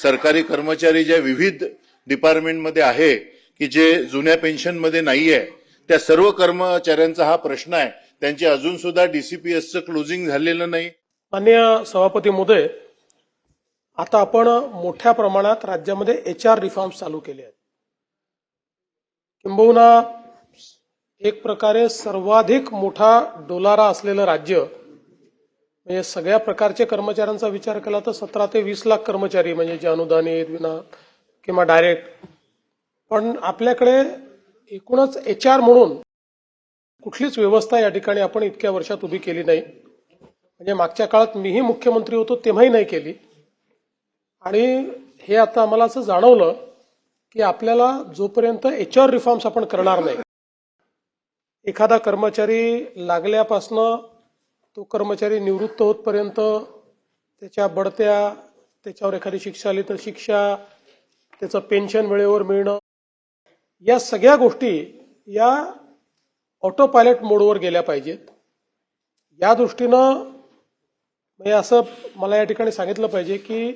सरकारी कर्मचारी ज्या विविध डिपार्टमेंटमध्ये आहे की जे जुन्या पेन्शनमध्ये नाहीये, त्या सर्व कर्मचाऱ्यांचा हा प्रश्न आहे. त्यांचे अजून सुद्धा डीसीपीएसचं क्लोजिंग झालेलं नाही. माननीय सभापती महोदय, आता आपण मोठ्या प्रमाणात राज्यामध्ये HR रिफॉर्म्स चालू केले आहेत. किंबहुना एक प्रकारे सर्वाधिक मोठा डोलारा असलेलं राज्य, म्हणजे सगळ्या प्रकारच्या कर्मचाऱ्यांचा विचार केला तर 17 ते 20 लाख कर्मचारी, म्हणजे जे अनुदानित विना किंवा डायरेक्ट. पण आपल्याकडे एकूणच HR म्हणून कुठलीच व्यवस्था या ठिकाणी आपण इतक्या वर्षात उभी केली नाही. म्हणजे मागच्या काळात मीही मुख्यमंत्री होतो तेव्हाही नाही केली. आणि हे आता आम्हाला असं जाणवलं की आपल्याला जोपर्यंत HR रिफॉर्म्स आपण करणार नाही, एखादा कर्मचारी लागल्यापासनं तो कर्मचारी निवृत्त होतपर्यंत त्याच्या बढत्या, त्याच्यावर एखादी शिक्षा आली तर शिक्षा, त्याचं पेन्शन वेळेवर मिळणं, या सगळ्या गोष्टी या ऑटो पायलट मोडवर गेल्या पाहिजेत. या दृष्टीनं म्हणजे असं मला या ठिकाणी सांगितलं पाहिजे की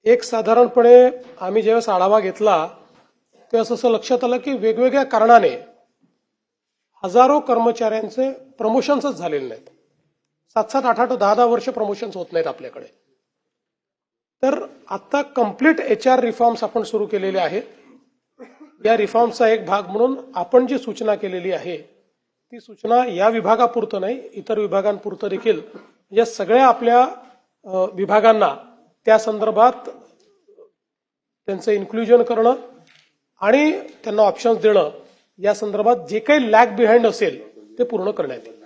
एक साधारणपणे आम्ही ज्यावेळेस आढावा घेतला त्यावेळेस असं लक्षात आलं की वेगवेगळ्या कारणाने हजारो कर्मचाऱ्यांचे प्रमोशन्सच झालेले नाहीत. 7-7, 8-8, 10-10 वर्ष प्रमोशन्स होत नाहीत आपल्याकडे. तर आता कम्प्लीट HR रिफॉर्म्स आपण सुरू केलेले आहेत. या रिफॉर्मचा एक भाग म्हणून आपण जी सूचना केलेली आहे ती सूचना या विभागापुरतं नाही, इतर विभागांपुरतं देखील या सगळ्या आपल्या विभागांना त्या संदर्भात त्यांचं इन्क्लुजन करणं आणि त्यांना ऑप्शन्स देणं, या संदर्भात जे काही लॅग बिहाइंड असेल ते पूर्ण करण्यात येईल.